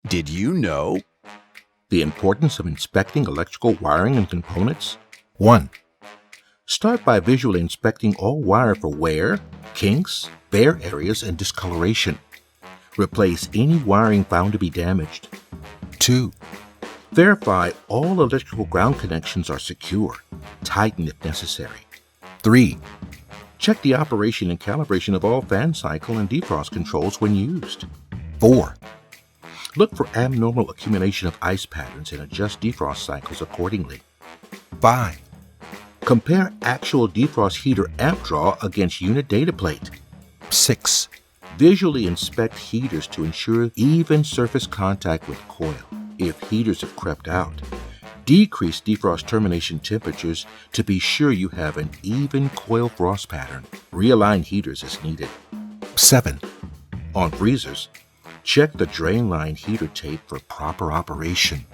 Did you know? The importance of inspecting electrical wiring and components. 1. Start by visually inspecting all wire for wear, kinks, bare areas, and discoloration. Replace any wiring found to be damaged. 2. Verify all electrical ground connections are secure. Tighten if necessary. 3. Check the operation and calibration of all fan cycle and defrost controls when used. 4. Look for abnormal accumulation of ice patterns and adjust defrost cycles accordingly. 5. Compare actual defrost heater amp draw against unit data plate. 6. Visually inspect heaters to ensure even surface contact with coil. If heaters have crept out, decrease defrost termination temperatures to be sure you have an even coil frost pattern. Realign heaters as needed. 7. On freezers, check the drain line heater tape for proper operation.